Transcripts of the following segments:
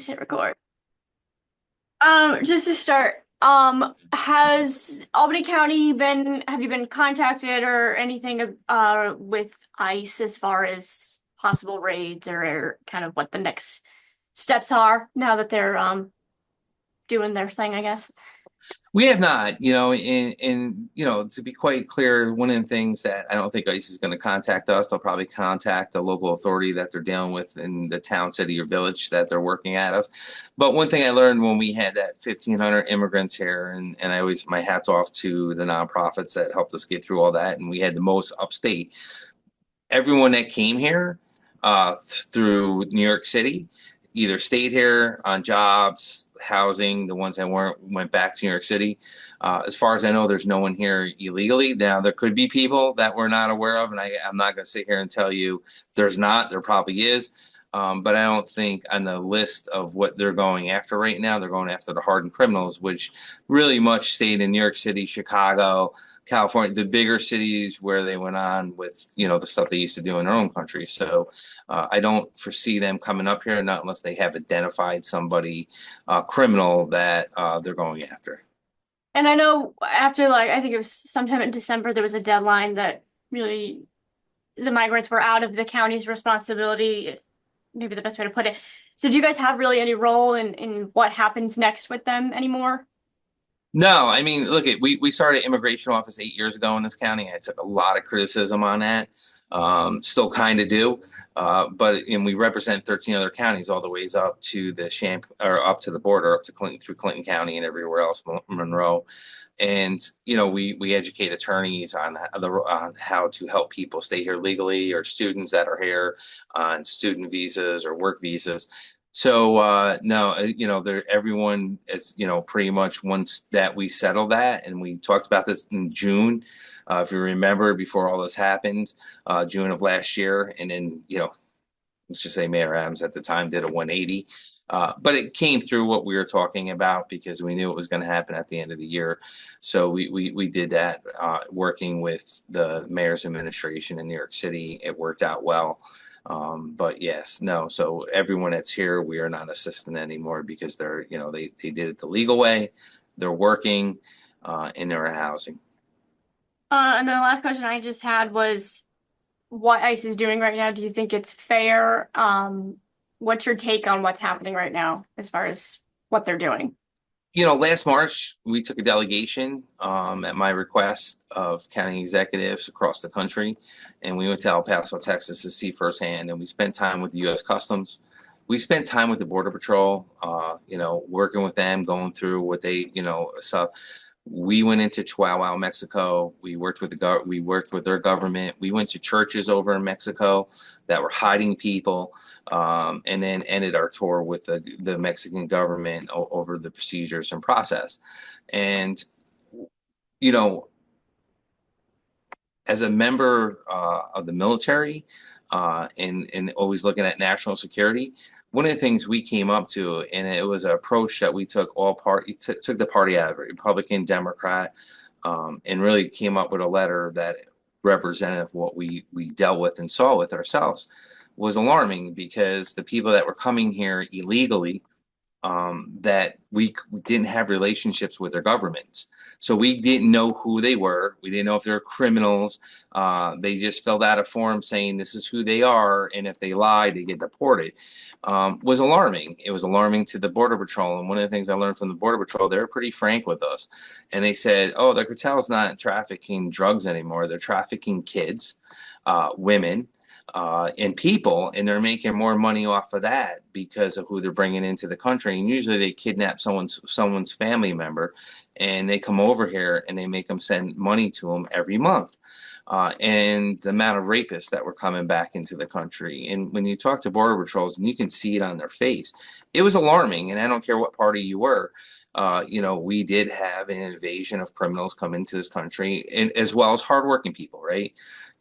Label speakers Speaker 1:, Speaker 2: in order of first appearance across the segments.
Speaker 1: Just hit record. Just to start, has Albany County have you been contacted or anything, with ICE as far as possible raids or kind of what the next steps are now that they're, doing their thing, I guess?
Speaker 2: We have not, to be quite clear, one of the things that I don't think ICE is going to contact us, they'll probably contact the local authority that they're dealing with in the town, city, or village that they're working out of. But one thing I learned when we had that 1,500 immigrants here, and I always, my hat's off to the nonprofits that helped us get through all that, and we had the most upstate. Everyone that came here through New York City either stayed here on jobs, housing. The ones that weren't went back to New York City. As far as I know, there's no one here illegally. Now, there could be people that we're not aware of, and I'm not going to sit here and tell you there's not. There probably is. But I don't think on the list of what they're going after right now, they're going after the hardened criminals, which really much stayed in New York City, Chicago, California, the bigger cities where they went on with, the stuff they used to do in their own country. So I don't foresee them coming up here, not unless they have identified somebody, criminal that they're going after.
Speaker 1: And I know after, like, I think it was sometime in December, there was a deadline that really the migrants were out of the county's responsibility, maybe the best way to put it. So do you guys have really any role in what happens next with them anymore?
Speaker 2: No, I mean, look, we started immigration office 8 years ago in this county. I took a lot of criticism on that. Still kind of do, and we represent 13 other counties all the ways up to the or up to the border, up to Clinton, through Clinton County and everywhere else, Monroe. And we educate attorneys on how to help people stay here legally, or students that are here on student visas or work visas. So no, everyone is, pretty much, once that we settle that, and we talked about this in June, if you remember, before all this happened, June of last year, and then, let's just say Mayor Adams at the time did a 180. But it came through what we were talking about because we knew it was going to happen at the end of the year. So we did that, working with the mayor's administration in New York City. It worked out well. But yes, no. So everyone that's here, we are not assisting anymore because they're, they did it the legal way. They're working, and they're housing.
Speaker 1: And then the last question I just had was what ICE is doing right now. Do you think it's fair? What's your take on what's happening right now as far as what they're doing?
Speaker 2: Last March, we took a delegation, at my request, of county executives across the country, and we went to El Paso, Texas to see firsthand, and we spent time with the U.S. Customs. We spent time with the Border Patrol, working with them, going through what they, so we went into Chihuahua, Mexico. We worked with we worked with their government. We went to churches over in Mexico that were hiding people, and then ended our tour with the Mexican government over the procedures and process. And you know, as a member, of the military, and always looking at national security, one of the things we came up to, and it was an approach that we took took the party out of it, Republican, Democrat, and really came up with a letter that represented what we dealt with and saw with ourselves, was alarming because the people that were coming here illegally, that we didn't have relationships with their governments. So we didn't know who they were. We didn't know if they were criminals. They just filled out a form saying this is who they are, and if they lie, they get deported. Was alarming. It was alarming to the Border Patrol. And one of the things I learned from the Border Patrol, they were pretty frank with us. And they said, oh, the cartel's not trafficking drugs anymore. They're trafficking kids, women, and people, and they're making more money off of that because of who they're bringing into the country. And usually they kidnap someone's family member, and they come over here and they make them send money to them every month. And the amount of rapists that were coming back into the country. And when you talk to border patrols, and you can see it on their face, it was alarming. And I don't care what party you were. We did have an invasion of criminals come into this country, and as well as hardworking people, right?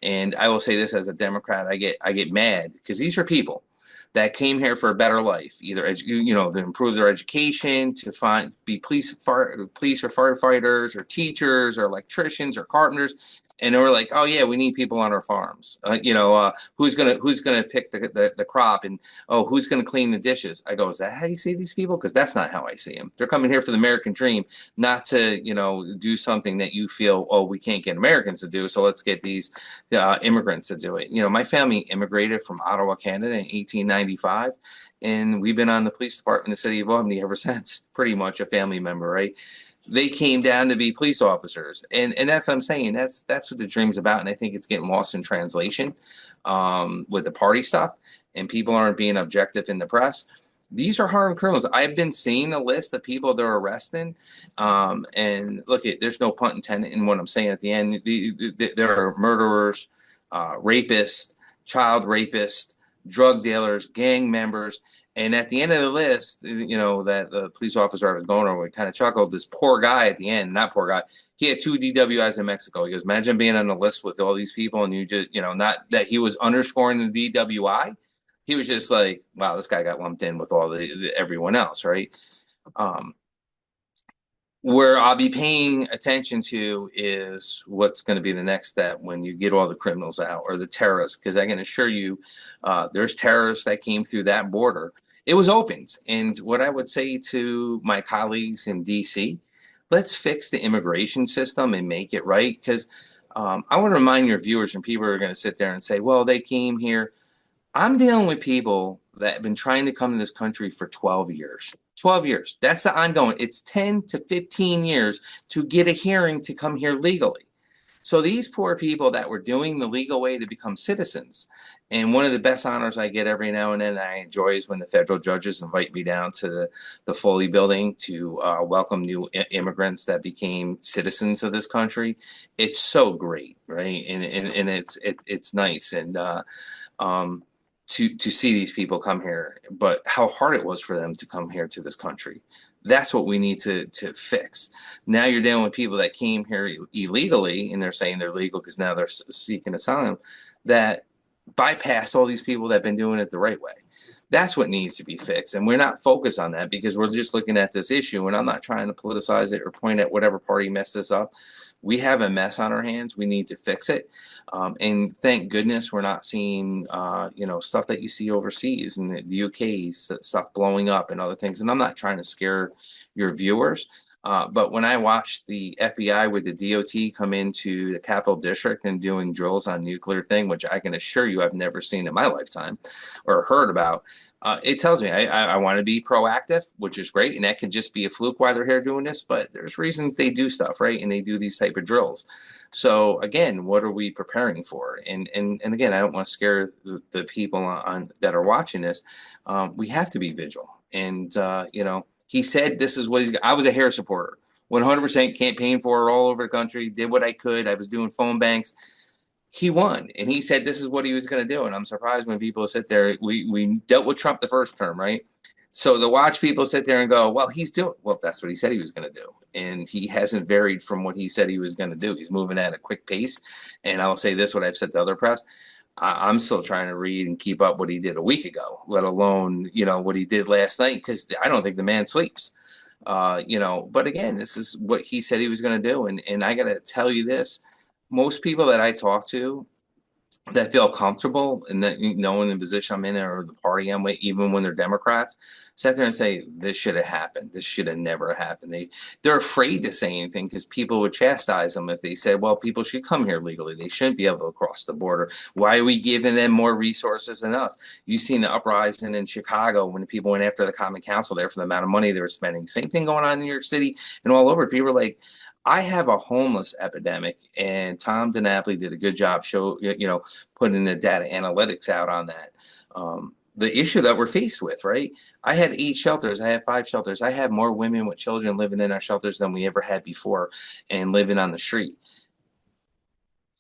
Speaker 2: And I will say this, as a Democrat, I get mad because these are people that came here for a better life, either to improve their education, to be police or firefighters or teachers or electricians or carpenters. And they were like, "Oh yeah, we need people on our farms. Who's gonna pick the crop, and oh, who's gonna clean the dishes?" I go, "Is that how you see these people? Because that's not how I see them. They're coming here for the American dream, not to do something that you feel, oh, we can't get Americans to do, so let's get these immigrants to do it." My family immigrated from Ottawa, Canada, in 1895, and we've been on the police department in the city of Albany ever since. Pretty much a family member, right? They came down to be police officers, and that's what I'm saying. That's what the dream's about, and I think it's getting lost in translation with the party stuff, and people aren't being objective in the press. These are hardened criminals. I've been seeing the list of people they're arresting, and look, there's no pun intended in what I'm saying at the end. There are murderers, rapists, child rapists, drug dealers, gang members. And at the end of the list, that the police officer I was going over, we kind of chuckled. This poor guy at the end, not poor guy, he had 2 DWIs in Mexico. He goes, imagine being on the list with all these people, and you just, not that he was underscoring the DWI. He was just like, wow, this guy got lumped in with all everyone else, right? Um, where I'll be paying attention to is what's going to be the next step when you get all the criminals out, or the terrorists, because I can assure you there's terrorists that came through that border. It was opened. And what I would say to my colleagues in DC, let's fix the immigration system and make it right. Because I want to remind your viewers, and people are going to sit there and say, well, they came here. I'm dealing with people that have been trying to come to this country for 12 years. 12 years. That's the ongoing. It's 10 to 15 years to get a hearing to come here legally. So these poor people that were doing the legal way to become citizens, and one of the best honors I get every now and then that I enjoy is when the federal judges invite me down to the Foley building to welcome new immigrants that became citizens of this country. It's so great, right? And it's nice. And um, to see these people come here, but how hard it was for them to come here to this country. That's what we need to fix. Now you're dealing with people that came here illegally, and they're saying they're legal because now they're seeking asylum, that bypassed all these people that have been doing it the right way. That's what needs to be fixed. And we're not focused on that because we're just looking at this issue. And I'm not trying to politicize it or point at whatever party messed this up. We have a mess on our hands. We need to fix it. And thank goodness we're not seeing, stuff that you see overseas and the UK, stuff blowing up and other things. And I'm not trying to scare your viewers. But when I watched the FBI with the DOT come into the Capital District and doing drills on nuclear thing, which I can assure you I've never seen in my lifetime or heard about, it tells me I want to be proactive, which is great. And that can just be a fluke why they're here doing this. But there's reasons they do stuff, right? And they do these type of drills. So again, what are we preparing for? And again, I don't want to scare the people that are watching this. We have to be vigilant. And he said this is what I was a hair supporter, 100% campaign for it all over the country. Did what I could. I was doing phone banks. He won, and he said this is what he was going to do. And I'm surprised when people sit there. We dealt with Trump the first term, right? So to watch people sit there and go, well, that's what he said he was going to do. And he hasn't varied from what he said he was going to do. He's moving at a quick pace. And I'll say this, what I've said to other press, I'm still trying to read and keep up what he did a week ago, let alone, what he did last night, because I don't think the man sleeps. But again, this is what he said he was going to do. And I got to tell you this, most people that I talk to that feel comfortable and that knowing the position I'm in or the party I'm with, even when they're Democrats, sit there and say this should have happened. This should have never happened. They're afraid to say anything because people would chastise them if they said, well, people should come here legally. They shouldn't be able to cross the border. Why are we giving them more resources than us? You've seen the uprising in Chicago when people went after the Common Council there for the amount of money they were spending. Same thing going on in New York City and all over. People are like, I have a homeless epidemic, and Tom DiNapoli did a good job putting the data analytics out on that. The issue that we're faced with, right? I had 8 shelters. I have 5 shelters. I have more women with children living in our shelters than we ever had before and living on the street.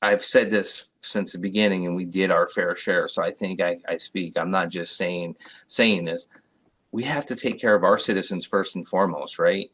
Speaker 2: I've said this since the beginning, and we did our fair share. So I think I speak. I'm not just saying this. We have to take care of our citizens first and foremost, right?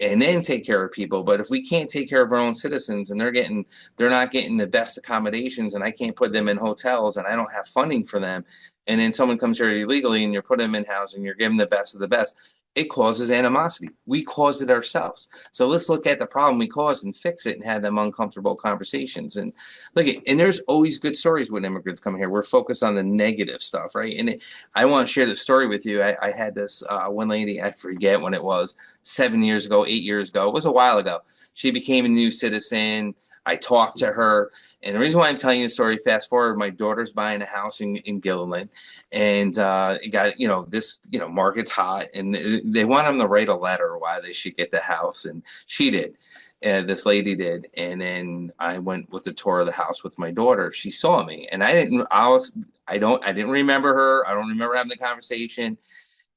Speaker 2: And then take care of people. But if we can't take care of our own citizens and they're not getting the best accommodations, and I can't put them in hotels and I don't have funding for them, and then someone comes here illegally and you're putting them in housing, you're giving the best of the best, it causes animosity. We caused it ourselves. So let's look at the problem we caused and fix it and have them uncomfortable conversations. And look, and there's always good stories when immigrants come here. We're focused on the negative stuff, right? And I want to share the story with you. I had this one lady, I forget when it was, 7 years ago, 8 years ago. It was a while ago. She became a new citizen. I talked to her. And the reason why I'm telling you the story, fast forward, my daughter's buying a house in Gilliland, and it got, this, market's hot, and they want them to write a letter why they should get the house, and she did. And this lady did, and then I went with the tour of the house with my daughter. She saw me, and I didn't remember her. I don't remember having the conversation.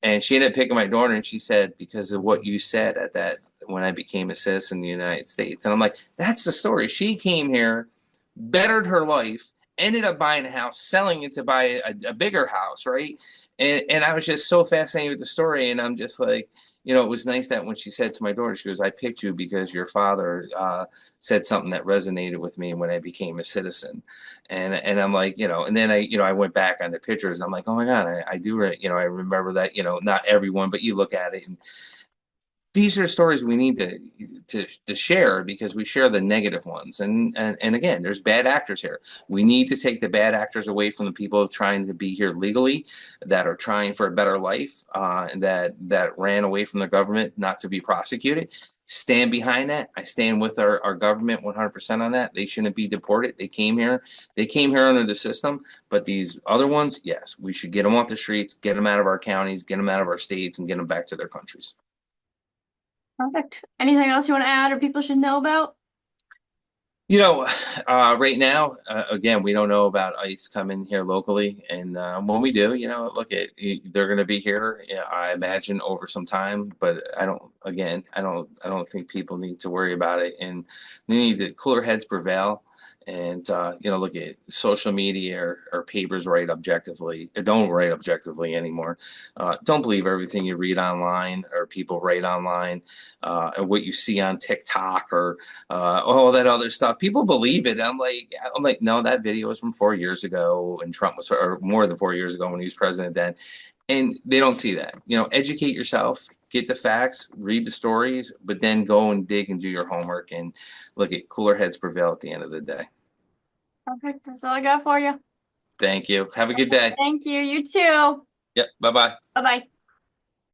Speaker 2: And she ended up picking my daughter, and she said, because of what you said at that, when I became a citizen in the United States. And I'm like, that's the story. She came here, bettered her life, ended up buying a house, selling it to buy a bigger house, right? And I was just so fascinated with the story. And I'm just like, it was nice that when she said to my daughter, she goes, I picked you because your father said something that resonated with me when I became a citizen. And I'm like, and then I went back on the pictures, and I'm like, oh my God, I do, I remember that, not everyone, but you look at it, and these are stories we need to share, because we share the negative ones. And again, there's bad actors here. We need to take the bad actors away from the people trying to be here legally, that are trying for a better life, and that ran away from the government not to be prosecuted. Stand behind that. I stand with our government 100% on that. They shouldn't be deported. They came here. They came here under the system. But these other ones, yes, we should get them off the streets, get them out of our counties, get them out of our states, and get them back to their countries.
Speaker 1: Perfect. Anything else you want to add or people should know about?
Speaker 2: You know, right now, again, we don't know about ICE coming here locally, and when we do, look at they're going to be here. Yeah, I imagine over some time, but I don't. Again, I don't think people need to worry about it, and they need to cooler heads prevail. And look at social media or papers write objectively. Don't write objectively anymore. Don't believe everything you read online or people write online, and what you see on TikTok or all that other stuff. People believe it. I'm like, no, that video was from 4 years ago, and Trump was, or more than 4 years ago when he was president then, and they don't see that. Educate yourself, get the facts, read the stories, but then go and dig and do your homework, and look at cooler heads prevail at the end of the day.
Speaker 1: Perfect. That's all I got for you.
Speaker 2: Thank you. Have a good day.
Speaker 1: Thank you. You too.
Speaker 2: Yep. Bye bye.
Speaker 1: Bye bye.